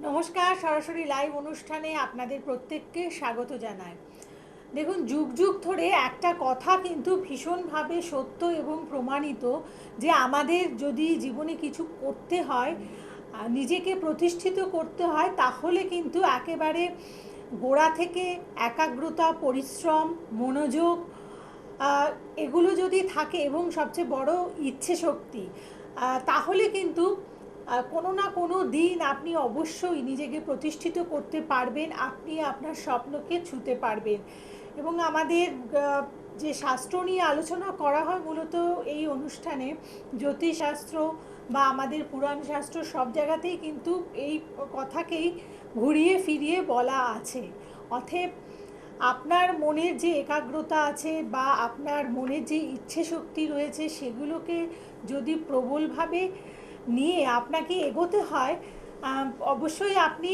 নমস্কার, সরাসরি লাইভ অনুষ্ঠানে আপনাদের প্রত্যেককে স্বাগত জানাই। দেখুন, যুগ যুগ ধরে একটা কথা কিন্তু ভীষণভাবে সত্য এবং প্রমাণিত, যে আমাদের যদি জীবনে কিছু করতে হয়, নিজেকে প্রতিষ্ঠিত করতে হয়, তাহলে কিন্তু একেবারে গোড়া থেকে একাগ্রতা, পরিশ্রম, মনোযোগ, এগুলো যদি থাকে এবং সবচেয়ে বড় ইচ্ছে শক্তি, তাহলে কিন্তু কোনো না কোনো দিন আপনি অবশ্যই নিজেকে প্রতিষ্ঠিত করতে পারবেন, আপনি আপনার স্বপ্নকে ছুঁতে পারবেন। এবং আমাদের যে শাস্ত্র নিয়ে আলোচনা করা হয় মূলত এই অনুষ্ঠানে, জ্যোতিষশাস্ত্র বা আমাদের পুরাণ শাস্ত্র, সব জায়গাতেই কিন্তু এই কথাকেই ঘুরিয়ে ফিরিয়ে বলা আছে। অতএব আপনার মনের যে একাগ্রতা আছে বা আপনার মনের যে ইচ্ছে শক্তি রয়েছে, সেগুলোকে যদি প্রবলভাবে নিয়ে আপনাকে এগোতে হয়, অবশ্যই আপনি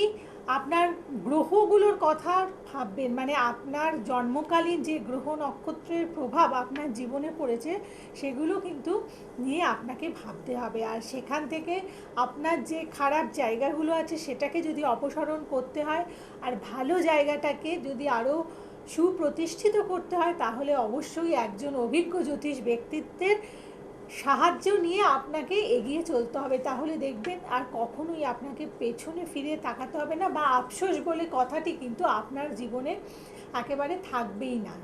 আপনার গ্রহগুলোর কথা ভাববেন। মানে আপনার জন্মকালীন যে গ্রহ নক্ষত্রের প্রভাব আপনার জীবনে পড়েছে, সেগুলো কিন্তু নিয়ে আপনাকে ভাবতে হবে। আর সেখান থেকে আপনার যে খারাপ জায়গাগুলো আছে সেটাকে যদি অপসারণ করতে হয়, আর ভালো জায়গাটাকে যদি আরও সুপ্রতিষ্ঠিত করতে হয়, তাহলে অবশ্যই একজন অভিজ্ঞ জ্যোতিষ ব্যক্তিত্বের সাহায্য নিয়ে আপনাকে এগিয়ে চলতে হবে। তাহলে দেখবেন আর কখনোই আপনাকে পেছনে ফিরে তাকাতে হবে না, বা আফসোস বলে কথাটি কিন্তু আপনার জীবনে একেবারে থাকবেই না।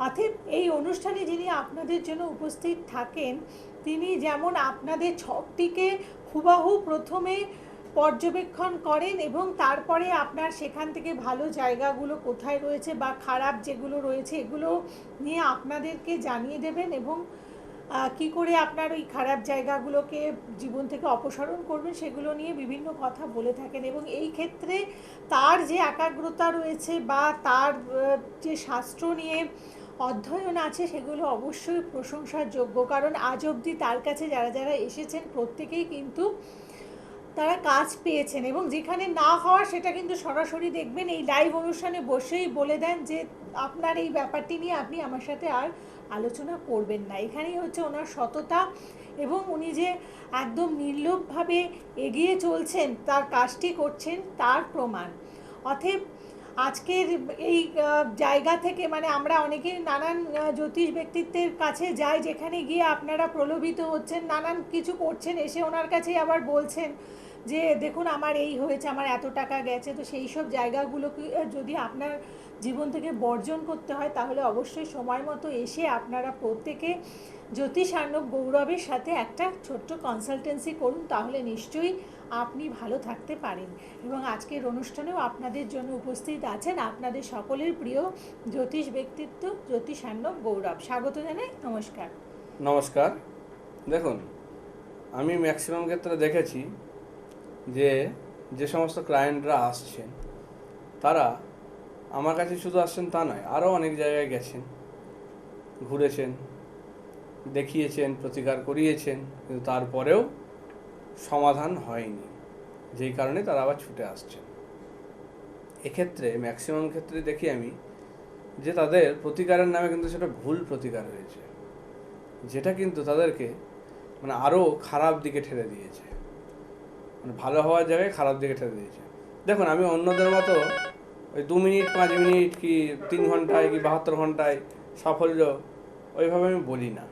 অতএব এই অনুষ্ঠানে যিনি আপনাদের জন্য উপস্থিত থাকেন, তিনি যেমন আপনাদের ছকটিকে হুবাহু প্রথমে পর্যবেক্ষণ করেন এবং তারপরে আপনার সেখান থেকে ভালো জায়গাগুলো কোথায় রয়েছে বা খারাপ যেগুলো রয়েছে, এগুলো নিয়ে আপনাদেরকে জানিয়ে দেবেন, এবং কি করে আপনার ওই খারাপ জায়গাগুলোকে জীবন থেকে অপসারণ করবেন, সেগুলো নিয়ে বিভিন্ন কথা বলে থাকেন। এবং এই ক্ষেত্রে তার যে একাগ্রতা রয়েছে বা তার যে শাস্ত্র নিয়ে অধ্যয়ন আছে, সেগুলো অবশ্যই প্রশংসার যোগ্য। কারণ আজ অবধি তার কাছে যারা যারা এসেছেন, প্রত্যেকেই কিন্তু তারা কাজ পেয়েছেন, এবং যেখানে না হওয়ার সেটা কিন্তু সরাসরি দেখবেন এই লাইভ অনুষ্ঠানে বসেই বলে দেন যে আপনার এই ব্যাপারটি নিয়ে আপনি আমার সাথে আর আলোচনা করবেন না। এখানেই হচ্ছে ওনার সততা, এবং উনি যে একদম নির্লোভভাবে এগিয়ে চলছেন, তার কাজটি করছেন, তার প্রমাণ। অতএব আজকের এই জায়গা থেকে, মানে আমরা অনেকেই নানান জ্যোতিষ ব্যক্তিত্বের কাছে যাই, যেখানে গিয়ে আপনারা প্রলোভিত হচ্ছেন, নানান কিছু করছেন, এসে ওনার কাছেই আবার বলছেন যে দেখুন আমার এই হয়েছে, আমার এত টাকা গেছে। তো সেই সব জায়গাগুলোকে যদি আপনার জীবন থেকে বর্জন করতে হয়, তাহলে অবশ্যই সময় মতো এসে আপনারা প্রত্যেকে জ্যোতিষার্ণব গৌরবের সাথে একটা ছোট্ট কনসালটেন্সি করুন, তাহলে নিশ্চয়ই আপনি ভালো থাকতে পারেন। এবং আজকের অনুষ্ঠানেও আপনাদের জন্য উপস্থিত আছেন আপনাদের সকলের প্রিয় জ্যোতিষ ব্যক্তিত্ব জ্যোতিষার্ণব গৌরব। স্বাগত জানাই, নমস্কার। নমস্কার। দেখুন, আমি ম্যাক্সিমাম ক্ষেত্রে দেখেছি যে যে সমস্ত ক্লায়েন্টরা আসছেন, তারা আমার কাছে শুধু আসছেন তা নয়, আরও অনেক জায়গায় গেছেন, ঘুরেছেন, দেখিয়েছেন, প্রতিকার করিয়েছেন, কিন্তু তারপরেও সমাধান হয়নি, যেই কারণে তারা আবার ছুটে আসছেন। এক্ষেত্রে ম্যাক্সিমাম ক্ষেত্রে দেখি আমি যে তাদের প্রতিকারের নামে কিন্তু সেটা ভুল প্রতিকার হয়েছে, যেটা কিন্তু তাদেরকে আরও খারাপ দিকে ঠেলে দিয়েছে, ভালো হওয়ার জায়গায় খারাপ দিকে ঠেলে দিয়েছে। দেখুন, আমি অন্যদের মতো ওই 2 মিনিট 5 মিনিট কি 3 ঘন্টায় কি 72 ঘন্টায় সাফল্য ওইভাবে আমি বলি না,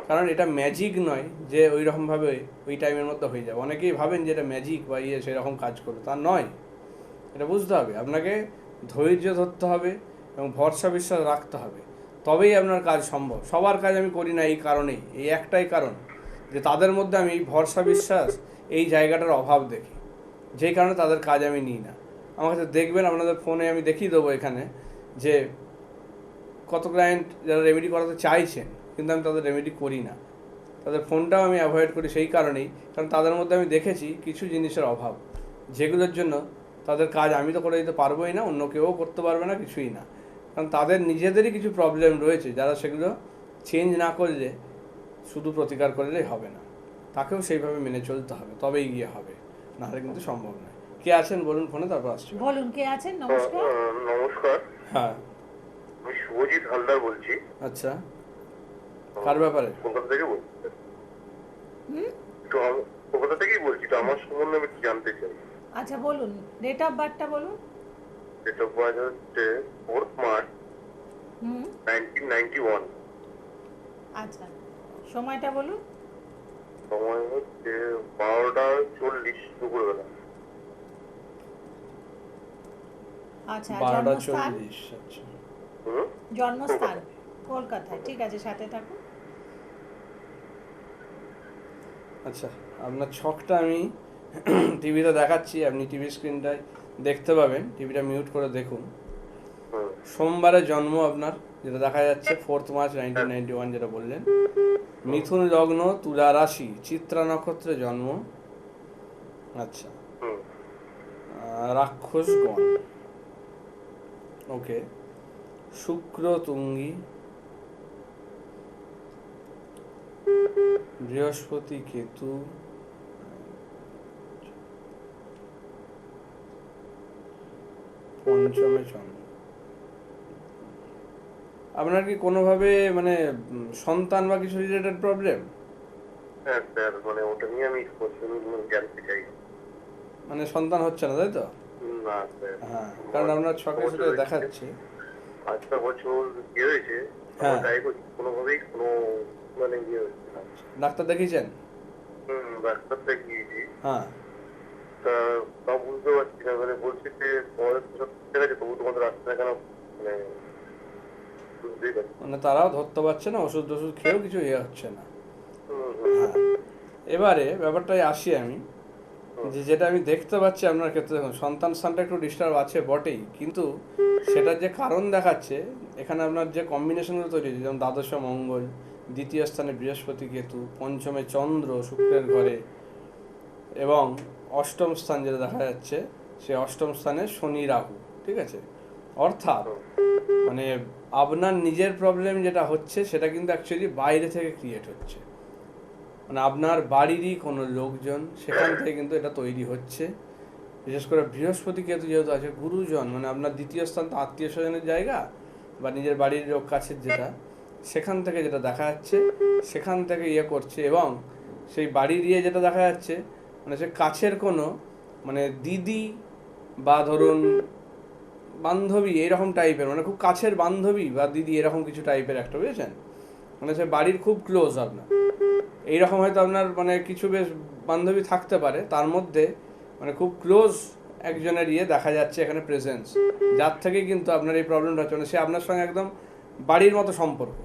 কারণ এটা ম্যাজিক নয় যে ওই রকমভাবে ওই টাইমের মধ্যে হয়ে যাবে। অনেকেই ভাবেন যে এটা ম্যাজিক বা সেরকম কাজ করবে, তা নয়। এটা বুঝতে হবে, আপনাকে ধৈর্য ধরতে হবে এবং ভরসা বিশ্বাস রাখতে হবে, তবেই আপনার কাজ সম্ভব। সবার কাজ আমি করি না এই কারণেই, এই একটাই কারণ যে তাদের মধ্যে আমি এই ভরসা বিশ্বাস এই জায়গাটার অভাব দেখি, যেই কারণে তাদের কাজ আমি নিই না। আমার কাছে দেখবেন, আপনাদের ফোনে আমি দেখিয়ে দেবো এখানে যে কত ক্লায়েন্ট যারা রেমেডি করাতে চাইছেন, কিন্তু আমি তাদের রেমেডি করি না। তাদের ফোনটাও আমি অ্যাভয়েড করি সেই কারণেই, কারণ তাদের মধ্যে আমি দেখেছি কিছু জিনিসের অভাব, যেগুলোর জন্য তাদের কাজ আমি তো করে দিতে পারবোই না, অন্য কেউ করতে পারবে না, কিছুই না। কারণ তাদের নিজেদেরই কিছু প্রবলেম রয়েছে, যারা সেগুলো চেঞ্জ না করলে শুধু প্রতিকার করলেই হবে না, তাকেও সেইভাবে মেনে চলতে হবে, তবেই গিয়ে হবে, নাহলে কিন্তু সম্ভব নয়। কে আছেন বলুন ফোনে, তারপর আসছি। বলুন, কে আছেন? নমস্কার। নমস্কার, হ্যাঁ, আমি শুভজিৎ হালদার বলছি। আচ্ছা, কার ব্যাপারে? কলকাতা থেকে বলছি। হুম। তো কলকাতা থেকেই বলছি, তো আমার সম্বন্ধে আমি জানতে চাই। আচ্ছা বলুন, ডেট অফ বার্থটা বলুন। ডেট অফ বার্থ হচ্ছে 4th মার্চ হুম, 1991। আচ্ছা, সময়টা বলুন। সময় হচ্ছে 12:40 দুপুরবেলা। আচ্ছা, 12:40। জন্মস্থান? আচ্ছা হুম, জন্মস্থান কলকাতা। কলকাতায়, ঠিক আছে, সাথে থাকুন। আচ্ছা, আপনার ছকটা আমি টিভিতে দেখাচ্ছি, আপনি টিভি স্ক্রিনটায় দেখতে পাবেন, টিভিটা মিউট করে দেখুন। হুম, সোমবারে জন্ম আপনার, যেটা দেখা যাচ্ছে 4th মার্চ 1991, যেটা বললেন। মিথুন লগ্ন, তুলা রাশি, চিত্রা নক্ষত্রে জন্ম। আচ্ছা, হুম, রাক্ষসগণ, ওকে। শুক্র তুঙ্গি, বৃহস্পতি কেতু, পঞ্চমে চন্দ্র। আপনার কি কোনোভাবে মানে সন্তান বা কিছু রিলেটেড প্রবলেম? হ্যাঁ স্যার, মানে ওটা নিয়ে আমি জানতে চাই। মানে সন্তান হচ্ছে না, তাই তো? না স্যার, হ্যাঁ, কারণ আপনার ছকে সেটা দেখাচ্ছে। 5টা বছর বিয়ে হয়েছে, হ্যাঁ। আমার ডায়াগনোস কোনোভাবেই কোনো মানে ইয়ে হচ্ছে না। ডাক্তার দেখিয়েছেন? ডাক্তার দেখিয়েছি, হ্যাঁ। তা তাও বুঝতে পারছি না, মানে বলছে যে তোমাদের তো সব ঠিক আছে, তবু তোমাদের আসছে না কেন, মানে বুঝতেই পারছি। মানে তারাও ধরতে পারছে না, ওষুধ টষুধ খেয়েও কিছু ইয়ে হচ্ছে না। হুম, হ্যাঁ, এবারে ব্যাপারটায় আসি আমি, যে যেটা আমি দেখতে পাচ্ছি আপনার ক্ষেত্রে, দেখুন সন্তান স্থানটা একটু ডিস্টার্ব আছে বটেই, কিন্তু সেটার যে কারণ দেখাচ্ছে এখানে আপনার যে কম্বিনেশনগুলো তৈরি হয়েছে, যেমন দ্বাদশে মঙ্গল, দ্বিতীয় স্থানে বৃহস্পতি কেতু, পঞ্চমে চন্দ্র শুক্রের ঘরে, এবং অষ্টম স্থান যেটা দেখা যাচ্ছে, সে অষ্টম স্থানে শনি রাহু, ঠিক আছে। অর্থাৎ মানে আপনার নিজের প্রবলেম যেটা হচ্ছে সেটা কিন্তু অ্যাকচুয়ালি বাইরে থেকে ক্রিয়েট হচ্ছে, মানে আপনার বাড়িরই কোনো লোকজন, সেখান থেকে কিন্তু এটা তৈরি হচ্ছে। বিশেষ করে বৃহস্পতি কেতু যেহেতু আছে, গুরুজন মানে আপনার দ্বিতীয় স্থান তো আত্মীয় স্বজনের জায়গা বা নিজের বাড়ির লোক কাছের, যেটা সেখান থেকে যেটা দেখা যাচ্ছে, সেখান থেকে ইয়ে করছে। এবং সেই বাড়ির ইয়ে যেটা দেখা যাচ্ছে, মানে সে কাছের কোনো মানে দিদি বা ধরুন বান্ধবী এরকম টাইপের, মানে খুব কাছের বান্ধবী বা দিদি এরকম কিছু টাইপের একটা, বুঝেছেন? মানে সে বাড়ির খুব ক্লোজ আপনার। এইরকম হয়তো আপনার মানে কিছু বেশ বান্ধবী থাকতে পারে, তার মধ্যে মানে খুব ক্লোজ একজনের ইয়ে দেখা যাচ্ছে এখানে প্রেজেন্স, যার থেকে কিন্তু আপনার এই প্রবলেমটা হচ্ছে, মানে সে আপনার সঙ্গে একদম বাড়ির মতো সম্পর্ক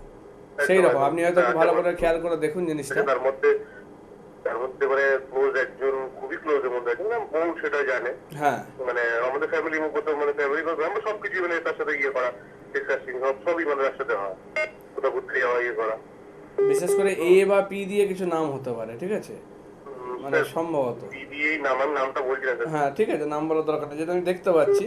সেই রকম। আপনি হয়তো খুব ভালো করে খেয়াল করে দেখুন জিনিসটা। তার মধ্যে মানে ক্লোজ একজন, খুবই ক্লোজের মধ্যে একজন, মানে বউ সেটা জানে, হ্যাঁ, মানে আমাদের ফ্যামিলি কোথাও, মানে ফ্যামিলি আমরা সবকিছু মানে তার সাথে ইয়ে করা, ডিসকাসিং সবই মানে তার সাথে হয়, কোথাও ঘুরতে যাওয়া, ইয়ে করা। বিশেষ করে এ বা পি দিয়ে কিছু নাম হতে পারে, ঠিক আছে, মানে সম্ভবত। দিদিই নামার নামটা বলছি না স্যার। হ্যাঁ ঠিক আছে, নাম বলার দরকার নেই, যেটা আমি দেখতে পাচ্ছি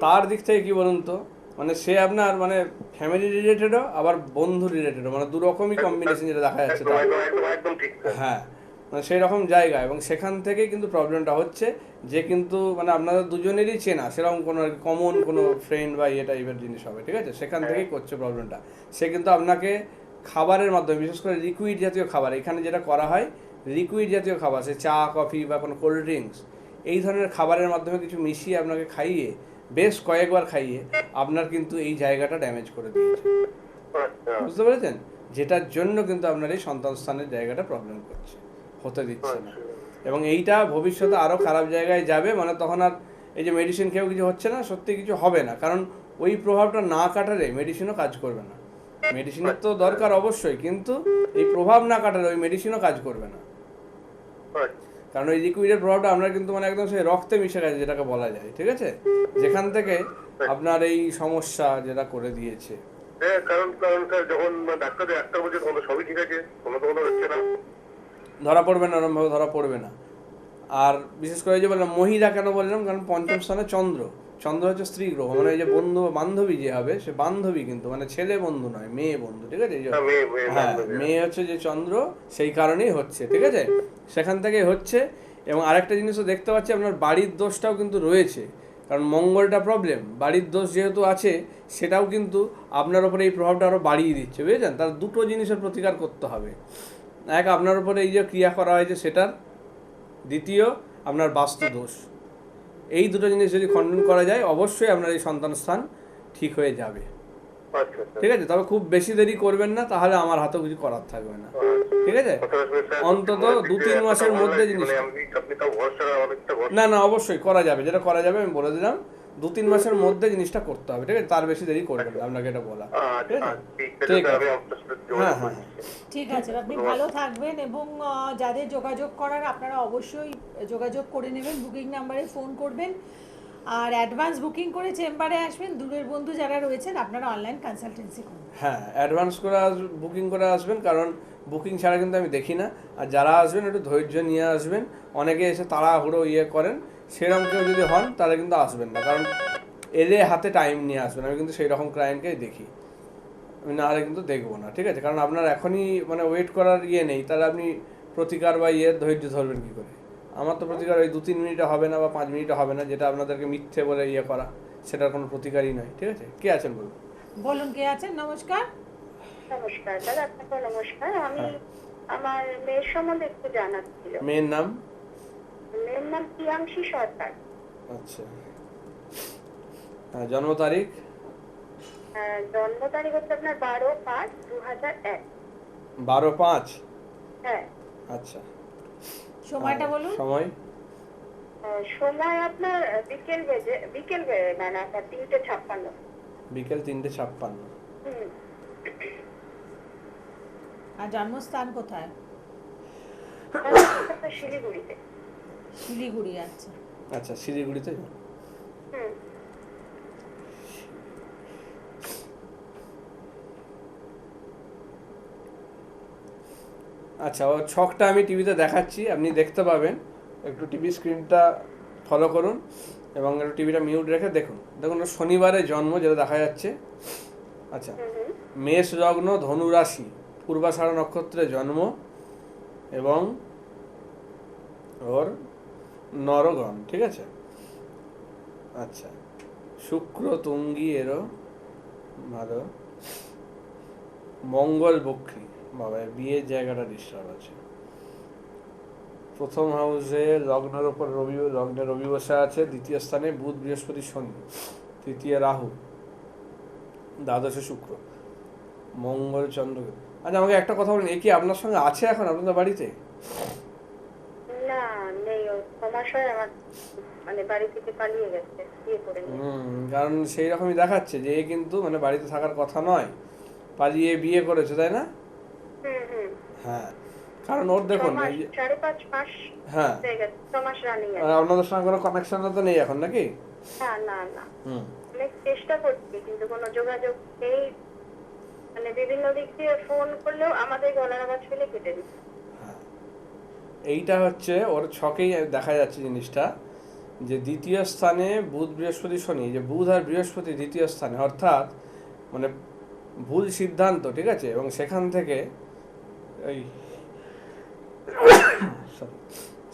তার দিক থেকে কি বলুন তো, মানে সে আপনার মানে ফ্যামিলি রিলেটেডও আবার বন্ধু রিলেটেডও, মানে দু রকমই কম্বিনেশন যেটা দেখা যাচ্ছে একদম তার। একদম একদম একদম ঠিক স্যার। হ্যাঁ, মানে সেই রকম জায়গা, এবং সেখান থেকেই কিন্তু প্রবলেমটা হচ্ছে, যে কিন্তু মানে আপনাদের দুজনেরই চেনা সেরকম কোনো কমন কোনো ফ্রেন্ড বা ইয়ে টাইপের জিনিস হবে, ঠিক আছে, সেখান থেকেই করছে প্রবলেমটা। সে কিন্তু আপনাকে খাবারের মাধ্যমে, বিশেষ করে লিকুইড জাতীয় খাবার, এখানে যেটা করা হয় লিকুইড জাতীয় খাবার, সে চা কফি বা কোনো কোল্ড ড্রিঙ্কস, এই ধরনের খাবারের মাধ্যমে কিছু মিশিয়ে আপনাকে খাইয়ে, বেশ কয়েকবার খাইয়ে আপনার কিন্তু এই জায়গাটা ড্যামেজ করে দিয়েছে, আচ্ছা বুঝতে পেরেছেন? যেটার জন্য কিন্তু আপনার এই সন্তান স্থানের জায়গাটা প্রবলেম করছে, হতে দিচ্ছে না। এবং এইটা ভবিষ্যতে আরও খারাপ জায়গায় যাবে, মানে তখন আর এই যে মেডিসিন খেয়েও কিছু হচ্ছে না, সত্যি কিছু হবে না, কারণ ওই প্রভাবটা না কাটালে মেডিসিনও কাজ করবে না। মেডিসিনের তো দরকার অবশ্যই, কিন্তু এই প্রভাব না কাটালে ওই মেডিসিনও কাজ করবে না, কারণ ওই লিকুইডের প্রভাবটা আপনার কিন্তু মানে একদম সেই রক্তে মিশে গেছে, যেটাকে বলা যায়, ঠিক আছে, যেখান থেকে আপনার এই সমস্যা যেটা করে দিয়েছে। হ্যাঁ, কারণ কারণ স্যার যখন ডাক্তার বলছে তখন তো সবই ঠিক আছে, কোনো তো কোনো হচ্ছে না। ধরা পড়বে না, ওরমভাবে ধরা পড়বে না। আর বিশেষ করে এই যে বললাম মহিলা কেন বললাম, কারণ পঞ্চম স্থানে চন্দ্র, চন্দ্র হচ্ছে স্ত্রী গ্রহ, মানে এই যে বন্ধু বা বান্ধবী যে হবে, সে বান্ধবী কিন্তু মানে ছেলে বন্ধু নয়, মেয়ে বন্ধু, ঠিক আছে, এই যে হ্যাঁ মেয়ে হচ্ছে যে চন্দ্র, সেই কারণেই হচ্ছে, ঠিক আছে, সেখান থেকেই হচ্ছে। এবং আরেকটা জিনিসও দেখতে পাচ্ছি, আপনার বাড়ির দোষটাও কিন্তু রয়েছে, কারণ মঙ্গলটা প্রবলেম, বাড়ির দোষ যেহেতু আছে, সেটাও কিন্তু আপনার ওপরে এই প্রভাবটা আরও বাড়িয়ে দিচ্ছে, বুঝেছেন? তার দুটো জিনিসের প্রতিকার করতে হবে, এক আপনার উপরে এই যে ক্রিয়া করা হয়েছে সেটার, দ্বিতীয় আপনার বাস্তু দোষ, এই দুটো জিনিস যদি খণ্ডন করা যায় অবশ্যই আপনার এই সন্তান স্থান ঠিক হয়ে যাবে। আচ্ছা আচ্ছা ঠিক আছে, তবে খুব বেশি দেরি করবেন না, তাহলে আমার হাতেও কিছু করার থাকবে না। ঠিক আছে, কথাটা শুনে স্যার অন্তত মনে হচ্ছে 2-3 যে মাসের এতটা ভালো মধ্যে লাগছে, জিনিস। মানে আপনি তাও ভরসা, অনেকটা ভরসা। না না, অবশ্যই করা যাবে, যেটা করা যাবে আমি বলে দিলাম। 2-3 মাসের মধ্যে জিনিসটা করতে হবে। ঠিক আছে, তার বেশি দেরি করবেন না, আপনাকে এটা বলা। ঠিক আচ্ছা আছে, ঠিক ঠিক আছে, আছে। আমি আপনার সাথে হ্যাঁ যোগাযোগ হ্যাঁ করছি। ঠিক আছে, আপনি ভালো থাকবেন এবং যাদের যোগাযোগ করার আপনারা অবশ্যই যোগাযোগ করে নেবেন, বুকিং নাম্বারে ফোন করবেন আর অ্যাডভান্স বুকিং করে চেম্বারে আসবেন। দূরের বন্ধু যারা রয়েছেন আপনারা অনলাইন কনসালটেন্সি করুন। হ্যাঁ, অ্যাডভান্স করে বুকিং করে আসবেন, কারণ বুকিং ছাড়া কিন্তু আমি দেখি না। আর যারা আসবেন একটু ধৈর্য নিয়ে আসবেন। অনেকে এসে তাড়াহুড়ো করেন, সেরকম কেউ যদি হন তাহলে কিন্তু আসবেন না, কারণ এলে হাতে টাইম নিয়ে আসবেন। আমি কিন্তু সেই রকম ক্লায়েন্টকেই দেখি, আমি নাহলে কিন্তু দেখবো না। ঠিক আছে, কারণ আপনার এখনই মানে ওয়েট করার নেই, তাহলে আপনি প্রতিকার বা ধৈর্য ধরবেন কী করে? আমার তো প্রতিকার ওই 2-3 মিনিটে হবে না বা 5 মিনিটে হবে না, যেটা আপনাদেরকে মিথ্যে বলে করা, সেটার কোনো প্রতিকারই নয়। ঠিক আছে, কে আছেন বলুন? বলুন কে আছেন? নমস্কার। নমস্কার দাদা, আপনাকে নমস্কার। আমি হ্যাঁ। আমার মেয়ের সম্বন্ধে একটু জানার ছিল। মেয়ের নাম? মেয়ের নাম প্রিয়াংশী সরকার। আচ্ছা, হ্যাঁ, জন্ম তারিখ? জন্ম তারিখ হচ্ছে আপনার 12/5/2001। 12/5? হ্যাঁ। আচ্ছা, সময়টা বলুন। সময়? সময় আপনার বিকেল মানে আপনার 3:56। বিকেল 3:56। হুম। আর জন্মস্থান কোথায়? আপনার শিলিগুড়িতে। শিলিগুড়ি। আচ্ছা, আচ্ছা, শিলিগুড়িতে। হুম। আচ্ছা, ও ছকটা আমি টিভিতে দেখাচ্ছি, আপনি দেখতে পাবেন। একটু টিভি স্ক্রিনটা ফলো করুন এবং একটু টিভিটা মিউট রেখে দেখুন। দেখুন, ওর শনিবারে জন্ম, যেটা দেখা যাচ্ছে। আচ্ছা, মেষ লগ্ন, ধনু রাশি, পূর্বাষাঢ়া নক্ষত্রে জন্ম এবং ওর নরগণ। ঠিক আছে, আচ্ছা, শুক্র তুঙ্গি এরও ভালো, মঙ্গল বক্রী। বাবা, বিয়ের জায়গাটা ডিস্টার্ব আছে। প্রথম হাউসে লগ্নের ওপর লগ্নে রবি বসে আছে, দ্বিতীয় স্থানে বুধ বৃহস্পতি শনি, তৃতীয় রাহু, দ্বাদশে শুক্র, মঙ্গল চন্দ্র। আচ্ছা, আমাকে একটা কথা বলুন, এ কি আপনার সঙ্গে আছে এখন আপনাদের বাড়িতে? না, নেই। ও 6 মাস হয় আমার মানে বাড়ি থেকে পালিয়ে গেছে, বিয়ে করে নিয়ে। কারণ সেই রকমই দেখাচ্ছে যে এ কিন্তু মানে বাড়িতে থাকার কথা নয়, পালিয়ে বিয়ে করেছে, তাই না? হুম। হ্যাঁ, কারণ ওর দেখুন এই যে 5.5 মাস হ্যাঁ, হয়ে গেছে, 6 মাস রানিং আছে। আপনাদের সঙ্গে কোনো কানেকশন তো নেই এখন নাকি? না। অনেক চেষ্টা করছি কিন্তু কোনো যোগাযোগ নেই। মানে বিভিন্ন দিক দিয়ে ফোন করলেও আমাদের গলার আওয়াজ শুনে কেটে দিচ্ছে। এইটা হচ্ছে ওর ছকেই দেখা যাচ্ছে জিনিসটা, যে দ্বিতীয় স্থানে বুধ বৃহস্পতি শনি, যে বুধ আর বৃহস্পতি দ্বিতীয় স্থানে, অর্থাৎ মানে ভুল সিদ্ধান্ত। ঠিক আছে, এবং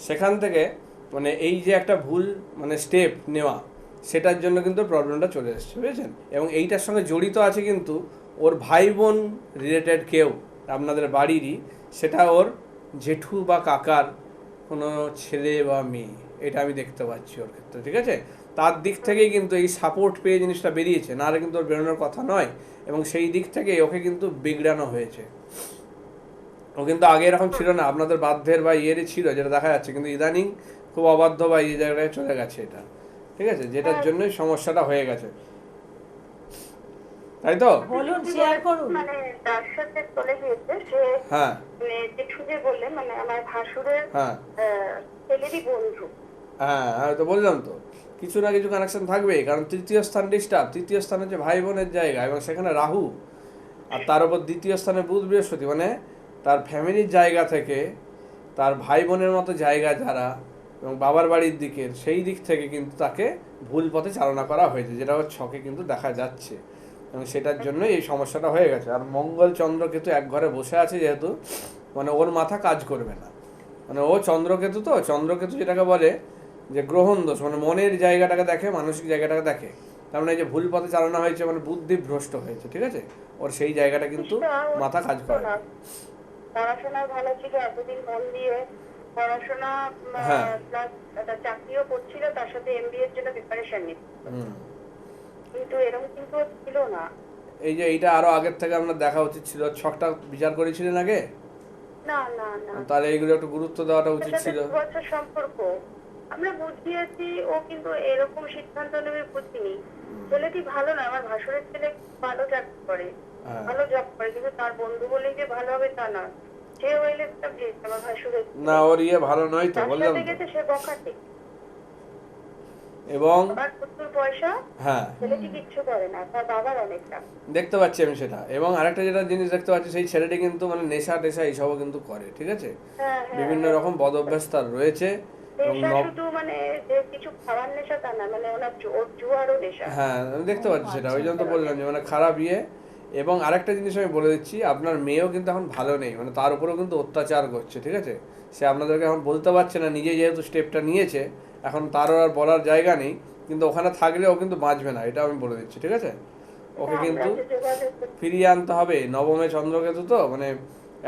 সেখান থেকে মানে এই যে একটা ভুল মানে স্টেপ নেওয়া, সেটার জন্য কিন্তু প্রবলেমটা চলে এসছে, বুঝেছেন? এবং এইটার সঙ্গে জড়িত আছে কিন্তু ওর ভাই বোন রিলেটেড কেউ আপনাদের বাড়িরই, সেটা ওর জেঠু বা কাকার কোনো ছেলে বা মেয়ে, এটা আমি দেখতে পাচ্ছি ওর ক্ষেত্রে। ঠিক আছে, তার দিক থেকেই কিন্তু এই সাপোর্ট পেয়ে জিনিসটা বেরিয়েছে, নাহলে কিন্তু ওর বেরোনোর কথা নয়। এবং সেই দিক থেকে ওকে কিন্তু বিগড়ানো হয়েছে। ও কিন্তু আগে এরকম ছিল না, আপনাদের বাধ্যের বা ছিল, যেটা দেখা যাচ্ছে, কিন্তু ইদানিং খুব অবাধ্য বা এই জায়গায় চলে গেছে এটা। ঠিক আছে, যেটার জন্যই সমস্যাটা হয়ে গেছে, তাই তো? বলুন, শেয়ার করুন। মানে তার সাথে চলে গিয়েছে সে। হ্যাঁ জেঠু যে বললেন, মানে আমার ভাসুরের হ্যাঁ ছেলেরই বন্ধু। হ্যাঁ, তো বললাম তো, কিছু না কিছু কানেকশন থাকবেই, কারণ তৃতীয় স্থান ডিস্টার্ব। তৃতীয় স্থান হচ্ছে ভাই বোনের জায়গা, এবং সেখানে রাহু, আর তার উপর দ্বিতীয় স্থানে বুধ বৃহস্পতি, মানে তার ফ্যামিলির জায়গা থেকে তার ভাই বোনের মতো জায়গা যারা, এবং বাবার বাড়ির দিকের, সেই দিক থেকে কিন্তু তাকে ভুল পথে চালনা করা হয়েছে, যেটা ওর ছকে কিন্তু দেখা যাচ্ছে। এবং সেটার জন্যই এই সমস্যাটা হয়ে গেছে। আর মঙ্গল চন্দ্রকেতু এক ঘরে বসে আছে যেহেতু, মানে ওর মাথা কাজ করবে না। মানে ও চন্দ্রকেতু, তো চন্দ্রকেতু যেটাকে বলে যে গ্রহণ দোষ, মানে মনের জায়গাটাকে দেখে, মানসিক জায়গাটাকে দেখে। তার মানে এই যে ভুল পথে চালানো হয়েছে, মানে বুদ্ধি ভ্রষ্ট হয়েছে। ঠিক আছে, ওর সেই জায়গাটা কিন্তু মাথা কাজ করে না। পড়াশোনায় ভালো ছিল, এতদিন মন দিয়ে পড়াশোনা হ্যাঁ। প্লাস একটা চাকরিও করছিল, তার সাথে এমবিএ এর জন্য প্রিপারেশন নিচ্ছিল, হুম। কিন্তু এরকম কিন্তু ও ছিল না। এই যে এইটা আরো আগের থেকে আপনার দেখা উচিত ছিল, ছকটা বিচার করেছিলেন আগে, না না না, তাহলে এইগুলো একটু গুরুত্ব দেওয়াটা ওর উচিত সাথে ছিল। 2 বছর সম্পর্ক, আমরা বুঝিয়েছি, ও কিন্তু এরকম সিদ্ধান্ত নেবে বুঝিনি। ছেলেটি ভালো না, আমার ভাসুরের ছেলে ভালো চাকরি করে, হ্যাঁ। ভালো জব করে, কিন্তু তার বন্ধু বলেই যে ভালো হবে তা না। সে হইলে আমার ভাসুরের ছেলে। না, ওর ইয়ে ভালো নয় তো, তার বললাম সাথে তো। গেছে সে বখাটে, এবং আবার প্রচুর পয়সা, হ্যাঁ, ছেলেটি কিচ্ছু করে না, তার বাবার অনেকটা। দেখতে পাচ্ছি আমি সেটা। এবং আরেকটা যেটা জিনিস দেখতে পাচ্ছি, সেই ছেলেটি কিন্তু মানে নেশা টেশা এইসবও কিন্তু করে, ঠিক আছে, হ্যাঁ হ্যাঁ বিভিন্ন হ্যাঁ। রকম বদ অভ্যাস তার রয়েছে। এবং নেশা শুধু মানে যে কিছু খাওয়ার নেশা তা না, মানে ওনার ওর জুয়ারও নেশা। হ্যাঁ, আমি দেখতে ও, পাচ্ছি সেটা, ওই আচ্ছা। জন্য তো বললাম যে মানে খারাপ ইয়ে। এবং আরেকটা জিনিস আমি বলে দিচ্ছি, আপনার মেয়েও কিন্তু এখন ভালো নেই, মানে তার উপরেও কিন্তু অত্যাচার করছে, ঠিক আছে। সে আপনাদেরকে এখন বলতে পারছে না, নিজে যেহেতু স্টেপটা নিয়েছে, এখন তারও আর বলার জায়গা নেই, কিন্তু ওখানে থাকলে ও কিন্তু বাঁচবে না, এটা আমি বলে দিচ্ছি, ঠিক আছে। ওকে আমরা কিন্তু যে যোগাযোগ করছি, ফিরিয়ে আনতে হবে। নবমে চন্দ্রকেতু তো মানে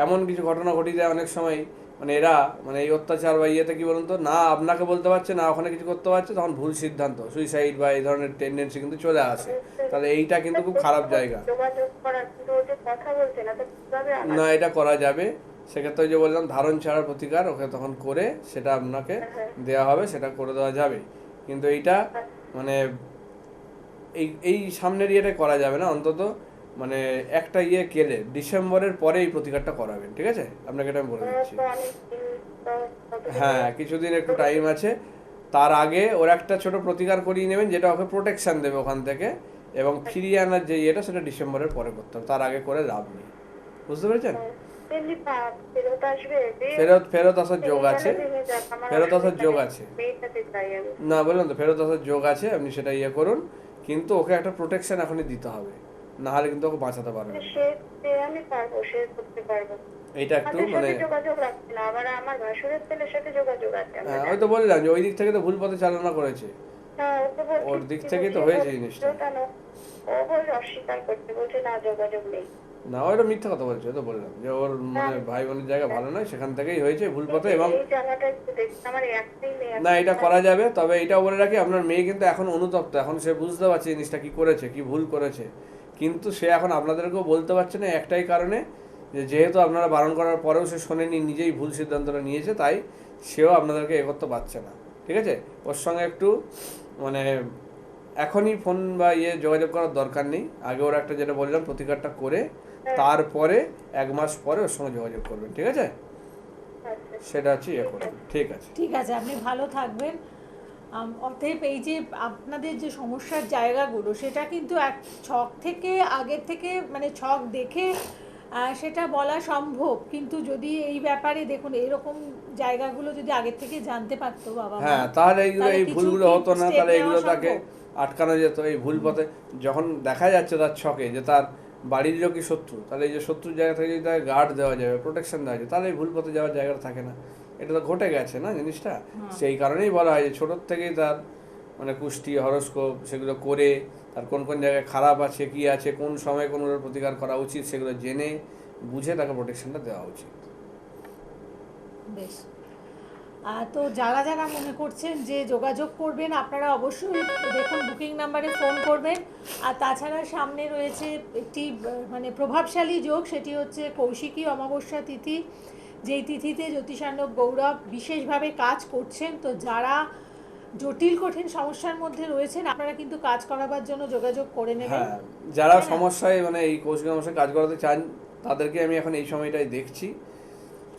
এমন কিছু ঘটনা ঘটে যায় অনেক সময়, মানে এরা মানে এই অত্যাচার বা ইয়েতে কি বলুন তো, না আপনাকে বলতে পারছে না ওখানে কিছু করতে পারছে, তখন ভুল সিদ্ধান্ত, সুইসাইড বা এই ধরনের টেন্ডেন্সি কিন্তু চলে আসে। তাহলে এইটা কিন্তু খুব খারাপ জায়গা। যোগাযোগ করার, কিন্তু ও যে কথা বলছে না, তো কিভাবে আনা না, এটা করা যাবে। সেক্ষেত্রে ওই যে বললাম ধারণ ছাড়ার প্রতিকার, ওকে তখন করে সেটা আপনাকে দেওয়া হবে, সেটা করে দেওয়া যাবে। কিন্তু এইটা মানে এই সামনের ইয়েটা করা যাবে না, অন্তত মানে একটা ইয়ে কেলে ডিসেম্বরের পরে এই প্রতিকারটা করাবেন, ঠিক আছে, আপনাকে এটা আমি বলে দিচ্ছি। তো অনেক দিন, তো কতদিন হ্যাঁ, কিছুদিন একটু টাইম আছে। তার আগে ওর একটা ছোট প্রতিকার করিয়ে নেবেন, যেটা ওকে প্রোটেকশন দেবে ওখান থেকে। এবং ফিরিয়ে আনার যে ইয়েটা, সেটা ডিসেম্বরের পরে করতে হবে, তার আগে করে লাভ নেই, বুঝতে পেরেছেন। তেমনি ফেরত আসবে যে ফেরত আসার যোগ আছে, ভেঙে যাক, আমার ফেরত আসার আসলে যোগ আছে। মেয়েটাতে চাই আমি। না, বললাম তো ফেরত আসার যোগ আছে, আপনি সেটা ইয়ে করুন। কিন্তু ওকে একটা প্রোটেকশন এখনই দিতে হবে, না হলে কিন্তু ওকে বাঁচাতে পারবেন না। সে আমি পারবো, সে করতে পারবো। এইটা একটু আমাদের মানে সাথে যোগাযোগ রাখছে না, আবার আমার ভাসুরের ছেলের সাথে যোগাযোগ আছে। আমরা হ্যাঁ, জানি। ওই তো বললাম যে ওই দিক থেকে তো ভুল পথে চালনা করেছে, হ্যাঁ, ওকে বলছি, ওর দিক কি থেকেই তো বলছে, হয়েছে ও জিনিসটা। কেন? ও বলে অস্বীকার করতে, বলছে না যোগাযোগ নেই। না, ওইটা মিথ্যা কথা বলছে, ওই তো বললাম যে ওর মানে ভাই বোনের জায়গা ভালো নয়, সেখান থেকেই হয়েছে ভুল পথে। এবং এই জায়গাটা একটু দেখছি, আমার একটাই মেয়ে। না, এটা করা যাবে। তবে এটাও বলে রাখি, আপনার মেয়ে কিন্তু এখন অনুতপ্ত, এখন সে বুঝতে পারছে জিনিসটা কি করেছে, কি ভুল করেছে, কিন্তু সে এখন আপনাদেরকেও বলতে পারছে না, একটাই কারণে যে যেহেতু আপনারা বারণ করার পরেও সে শোনেনি, নিজেই ভুল সিদ্ধান্তটা নিয়েছে, তাই সেও আপনাদেরকে এ করতে পারছে না, ঠিক আছে। ওর সঙ্গে একটু মানে এখনই ফোন বা ইয়ে যোগাযোগ করার দরকার নেই, আগে ওর একটা যেটা বললাম প্রতিকারটা করে তারপরে 1 মাস পরে ওর সঙ্গে যোগাযোগ করবেন, ঠিক আছে, সেটা হচ্ছে ইয়ে করবেন, ঠিক আছে। ঠিক আছে, আপনি ভালো থাকবেন। অতএব এই যে আপনাদের যে সমস্যার জায়গাগুলো, সেটা কিন্তু এক ছক থেকে আগের থেকে মানে ছক দেখে সেটা বলা সম্ভব, কিন্তু যদি এই ব্যাপারে দেখুন এরকম জায়গাগুলো যদি আগের থেকে জানতে পারতো বাবা মা, হ্যাঁ, তাহলে এইগুলো তাহলে এই কিছু ভুলগুলো কি হতো না, step তাহলে নেওয়া এগুলো তাকে সম্ভব? আটকানো যেত। এই ভুল পথে যখন দেখা যাচ্ছে তার ছকে যে তার বাড়ির লোকই শত্রু, তাহলে এই যে শত্রুর জায়গা থেকে যদি তাকে গার্ড দেওয়া যাবে, প্রোটেকশন দেওয়া যায়, তাহলে এই ভুল পথে যাওয়ার জায়গাটা থাকে না। এটা তো ঘটে গেছে না জিনিসটা, সেই কারণেই বলা হয় যে ছোটোর থেকেই তার মানে কুষ্টি হরোস্কোপ সেগুলো করে, তার কোন কোন জায়গায় খারাপ আছে, কি আছে, কোন সময় কোনগুলোর প্রতিকার করা উচিত, সেগুলো জেনে বুঝে তাকে প্রোটেকশনটা দেওয়া উচিত। বেশ। তো যারা যারা মনে করছেন যে যোগাযোগ করবেন, আপনারা অবশ্যই দেখুন বুকিং নাম্বারে ফোন করবেন। আর তাছাড়া সামনে রয়েছে একটি মানে প্রভাবশালী যোগ, সেটি হচ্ছে কৌশিকী অমাবস্যা তিথি, যেই তিথিতে জ্যোতিষান্নব গৌরব বিশেষভাবে কাজ করছেন। তো যারা জটিল কঠিন সমস্যার মধ্যে রয়েছেন, আপনারা কিন্তু কাজ করাবার জন্য যোগাযোগ করে নেবেন। হ্যাঁ, যারা তাই না? সমস্যায় মানে এই কৌশিক সমস্যায় কাজ করাতে চান, তাদেরকে আমি এখন এই সময়টাই দেখছি,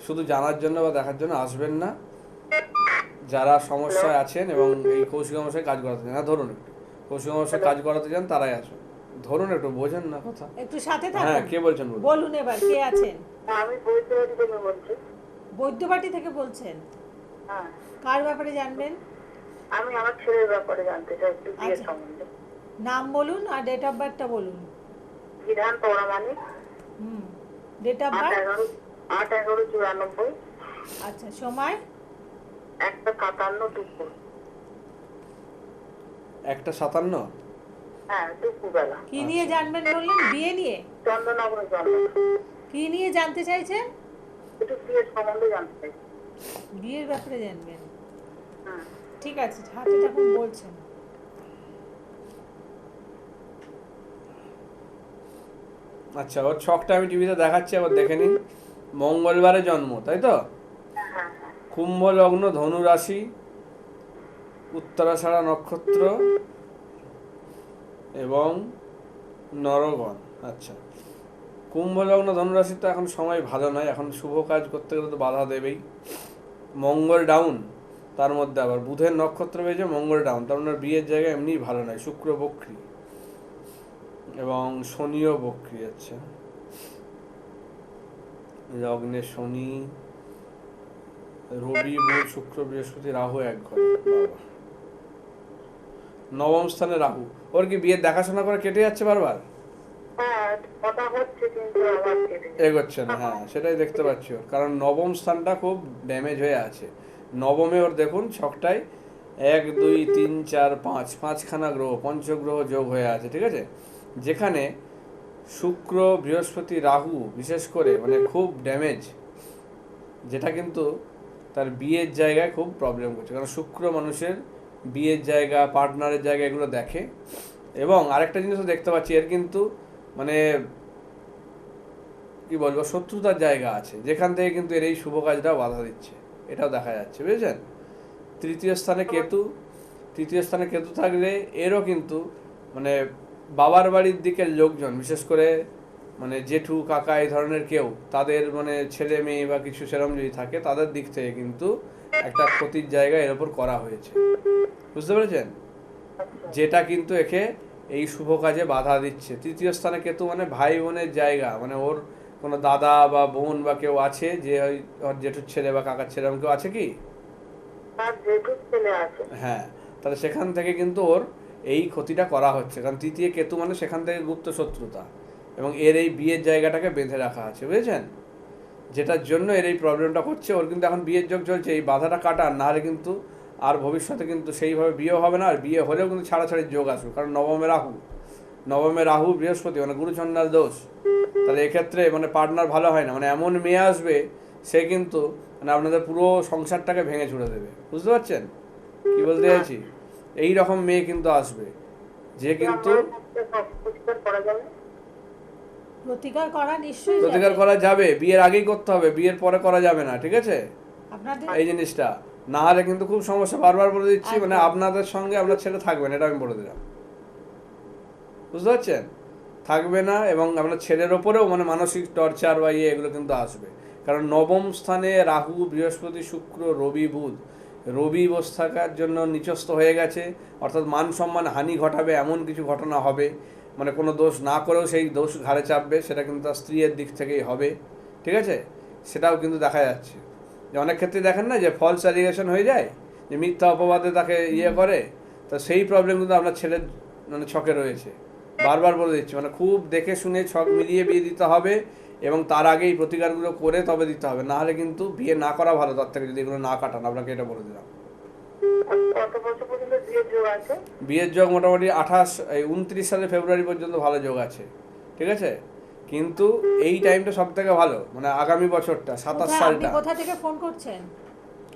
শুধু জানার জন্য বা দেখার জন্য আসবেন না। যারা সমস্যায় আছেন এবং এই কৌশিক সমস্যায় কাজ করাতে চান, ধরুন একটু কৌশিক সমস্যায় কাজ করাতে চান, তারাই আসুন। ধরুন একটু বোঝেন না কথা। একটু সাথে হ্যাঁ, থাকুন। কে বলছেন বলুন। বলুন এবার কে আছেন? আমি বৈদ্যবাড়ি থেকে বলছি। বৈদ্যবাটি থেকে বলছেন? হ্যাঁ, কার ব্যাপারে জানবেন? আমি আমার ছেলের ব্যাপারে জানতে চাই, একটু বিয়ের আচ্ছা। সম্বন্ধে। নাম বলুন আর ডেট অফ বার্থটা বলুন। বিধান পৌরামানিক, ডেট অফ বার্থ। 8/11/94, আচ্ছা, সময়? 1:57 দুপুর। 1:57? হ্যাঁ, দুপুরবেলা। কি নিয়ে জানবেন বললেন? বিয়ে নিয়ে? চন্দননগরে জন্ম। কি নিয়ে জানতে চাইছেন? একটু বিয়ের সম্বন্ধে জানতে চাই। বিয়ের ব্যাপারে জানবেন, হুম। ঠিক আছে, হাতে তখন বলছেন। আচ্ছা, ওর ছকটা আমি টিভিতে দেখাচ্ছি, আবার দেখে নিন। মঙ্গলবারে জন্ম, তাই তো? হ্যাঁ, কুম্ভ লগ্ন, ধনু রাশি, উত্তরাষাঢ়া নক্ষত্র এবং নরগণ। আচ্ছা, কুম্ভ লগ্ন ধনু রাশির তো এখন সময় ভালো নয়, এখন শুভ কাজ করতে গেলে তো বাধা দেবেই। মঙ্গল ডাউন, তার মধ্যে আবার বুধের নক্ষত্র পেয়েছে, মঙ্গল ডাউন, তার মানে বিয়ের জায়গা এমনিই ভালো নয়। শুক্র বক্রী এবং শনিও বক্রী। আচ্ছা, লগ্নে শনি, রবি, বুধ, শুক্র, বৃহস্পতি, রাহু এক ঘরে। বাবা, নবম স্থানে রাহু। ওর কি বিয়ের দেখাশোনা করে কেটে যাচ্ছে বারবার, হ্যাঁ, কথা হচ্ছে কিন্তু আবার কেটে যাচ্ছে। এগোচ্ছে না? হ্যাঁ, সেটাই দেখতে পাচ্ছি ওর, কারণ নবম স্থানটা খুব ড্যামেজ হয়ে আছে। নবমে ওর দেখুন ছকটায় 1 2 3 4 5 পাঁচখানা গ্রহ, পঞ্চগ্রহ যোগ হয়ে আছে, ঠিক আছে? যেখানে শুক্র, বৃহস্পতি, রাহু বিশেষ করে মানে খুব ড্যামেজ, যেটা কিন্তু তার বিয়ের জায়গায় খুব প্রবলেম করছে। কারণ শুক্র মানুষের বিয়ের জায়গা, পার্টনারের জায়গা এগুলো দেখে। এবং আরেকটা জিনিসও দেখতে পাচ্ছি, এর কিন্তু মানে কি বলবো, শত্রুতার জায়গা আছে, যেখান থেকে কিন্তু এর এই শুভ কাজটাও বাধা দিচ্ছে, এটাও দেখা যাচ্ছে, বুঝেছেন? তৃতীয় স্থানে কেতু, তৃতীয় স্থানে কেতু থাকলে এরও কিন্তু মানে বাবার বাড়ির দিকের লোকজন, বিশেষ করে মানে জেঠু, কাকা, এই ধরনের কেউ, তাদের মানে ছেলে মেয়ে বা কিছু সেরকম যদি থাকে, তাদের দিক থেকে কিন্তু একটা ক্ষতির জায়গা এর ওপর করা হয়েছে, বুঝতে পেরেছেন? যেটা কিন্তু একে এই শুভ কাজে বাধা দিচ্ছে। তৃতীয় স্থানে কেতু মানে ভাই বোনের জায়গা, মানে ওর কোনো দাদা বা বোন বা কেউ আছে যে ওর জেঠুর ছেলে বা কাকার ছেলে, এরকম কেউ আছে কি? তার যেটুক ছেলে আছে। হ্যাঁ, তাহলে সেখান থেকে কিন্তু ওর এই ক্ষতিটা করা হচ্ছে, কারণ তৃতীয় কেতু মানে সেখান থেকে গুপ্ত শত্রুতা, এবং এর এই বিয়ের জায়গাটাকে বেঁধে রাখা আছে, বুঝেছেন? যেটার জন্য এর এই প্রবলেমটা হচ্ছে। ওর কিন্তু এখন বিয়ের যোগ চলছে, এই বাধাটা কাটার, নাহলে কিন্তু আর ভবিষ্যতে কিন্তু সেইভাবে বিয়ে হবে না, আর বিয়ে হলেও কিন্তু ছাড়াছাড়ির যোগ আসবে, কারণ নবমে রাহু, নবমে রাহু বৃহস্পতি মানে গুরুচন্ডাল দোষ। তাহলে এক্ষেত্রে মানে পার্টনার ভালো হয় না, মানে এমন মেয়ে আসবে সে কিন্তু মানে আপনাদের পুরো সংসারটাকে ভেঙে চুড়ে দেবে, বুঝতে পারছেন কি বলতে চাইছি? এই রকম মেয়ে কিন্তু আসবে, যে কিন্তু প্রতিকার করা যাবে। প্রতিকার করা নিশ্চয়ই প্রতিকার যাবে। করা যাবে, বিয়ের আগেই করতে হবে, বিয়ের পরে করা যাবে না, ঠিক আছে? আপনাদের এই জিনিসটা না হলে কিন্তু খুব সমস্যা, বারবার বলে দিচ্ছি, মানে একদম। আপনাদের সঙ্গে আপনার ছেলে থাকবে না, এটা আমি বলে দিলাম, বুঝতে পারছেন? থাকবে না, এবং আপনার ছেলের ওপরেও মানে মানসিক টর্চার বা এগুলো কিন্তু আসবে। কারণ নবম স্থানে রাহু, বৃহস্পতি, শুক্র, রবি, বুধ। রবি বসে থাকার জন্য নিচস্থ হয়ে গেছে, অর্থাৎ মান সম্মান হানি ঘটাবে, এমন কিছু ঘটনা হবে, মানে কোনো দোষ না করেও সেই দোষ ঘাড়ে চাপবে, সেটা কিন্তু তার স্ত্রীর দিক থেকেই হবে, ঠিক আছে? সেটাও কিন্তু দেখা যাচ্ছে, যে অনেক ক্ষেত্রে দেখেন না যে ফলস অ্যালিগেশন হয়ে যায়, যে মিথ্যা অপবাদে তাকে করে, তা সেই প্রবলেম কিন্তু আপনার ছেলের মানে ছকে রয়েছে। বারবার বলে দিচ্ছি, মানে খুব দেখে শুনে ছক মিলিয়ে বিয়ে দিতে হবে, এবং তার আগেই প্রতিকারগুলো করে তবে দিতে হবে, না হলে কিন্তু বিয়ে না করা ভালো তার থেকে, যদি এগুলো না কাটান, আপনাকে এটা বলে দিলাম। কত বছর পর্যন্ত বিয়ের যোগ আছে? বিয়ের যোগ মোটামুটি 29 সালে ফেব্রুয়ারি পর্যন্ত ভালো যোগ আছে, ঠিক আছে? কিন্তু এই টাইমটা সব থেকে ভালো, মানে আগামী বছরটা 27 আপনি সালটা। কোথা থেকে ফোন করছেন?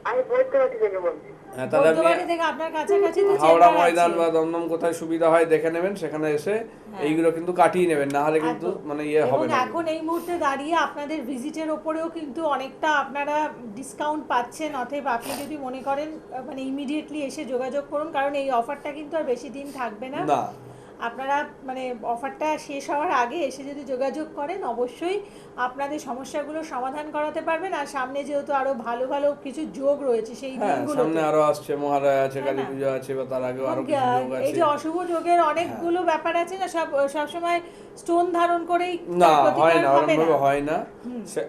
আমি বৈদ্যবাটি থেকে বলছি। হ্যাঁ, তাহলে আপনি বৈদ্যবাটি থেকে আপনার কাছাকাছি তো হাওড়া চেম্বার ময়দান আছে। বা দমদম কোথায় সুবিধা হয় দেখে নেবেন, সেখানে এসে হ্যাঁ। এইগুলো কিন্তু কাটিয়ে নেবেন, না হলে কিন্তু একদম। মানে হবে এবং না। এখন এই মুহূর্তে দাঁড়িয়ে আপনাদের ভিজিটের ওপরেও কিন্তু অনেকটা আপনারা ডিসকাউন্ট পাচ্ছেন, অতএব আপনি যদি মনে করেন মানে ইমিডিয়েটলি এসে যোগাযোগ করুন, কারণ এই অফারটা কিন্তু আর বেশি দিন থাকবে না। না, আপনারা মানে অফারটা শেষ হওয়ার আগে এসে যদি যোগাযোগ করেন, অবশ্যই আপনাদের সমস্যাগুলো সমাধান করাতে পারবেন। আর সামনে যেহেতু আরো ভালো ভালো কিছু যোগ রয়েছে সেই হ্যাঁ, দিনগুলোতে, সামনে আরো আসছে, মহালয়া আছে, তাই কালী না? পুজো আছে, বা তার আগেও আরো এবং, কিছু যোগ এই আছে। যে অশুভ যোগের অনেকগুলো ব্যাপার আছে না, সবসময় স্টোন ধারণ করেই না, প্রতিকার হয় না, হবে ওরকম ভাবে না। হয় না।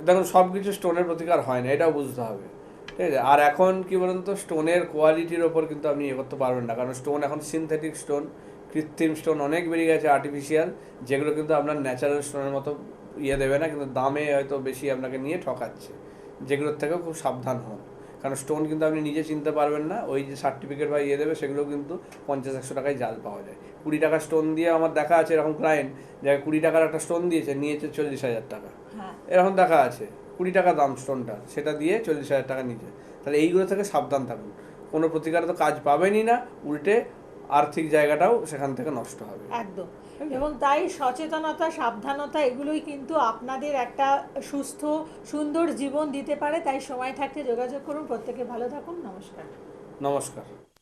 দেখুন, সবকিছু স্টোনের প্রতিকার হয় না, এটাও বুঝতে হবে, ঠিক আছে? আর এখন কি বলুন তো, স্টোনের কোয়ালিটির ওপর কিন্তু আপনি ইয়ে করতে পারবেন না, কারণ স্টোন এখন সিনথেটিক স্টোন, কৃত্রিম স্টোন অনেক বেরিয়ে গেছে, আর্টিফিশিয়াল, যেগুলো কিন্তু আপনার ন্যাচারাল স্টোনের মতো ইয়ে দেবে না, কিন্তু দামে হয়তো বেশি আপনাকে নিয়ে ঠকাচ্ছে, যেগুলোর থেকেও খুব সাবধান হন। কারণ স্টোন কিন্তু আপনি নিজে চিনতে পারবেন না, ওই যে সার্টিফিকেট বা ইয়ে দেবে, সেগুলো কিন্তু 50-100 টাকায় জাল পাওয়া যায়। 20 টাকা স্টোন দিয়ে আমার দেখা আছে এরকম ক্লায়েন্ট, যে 20 টাকার একটা স্টোন দিয়েছে, নিয়েছে 40,000 টাকা, হ্যাঁ। এরকম দেখা আছে। 20 টাকা দাম স্টোনটা, সেটা দিয়ে 40,000 টাকা নিচে। তাহলে এইগুলো থেকে সাবধান থাকুন, কোনো প্রতিকারে তো কাজ পাবেনই না, উল্টে আর্থিক জায়গাটাও সেখান থেকে নষ্ট হবে। একদম। এবং তাই সচেতনতা, সাবধানতা এগুলোই কিন্তু আপনাদের একটা সুস্থ সুন্দর জীবন দিতে পারে। তাই সময় থাকতে যোগাযোগ করুন। প্রত্যেকে ভালো থাকুন। নমস্কার। নমস্কার।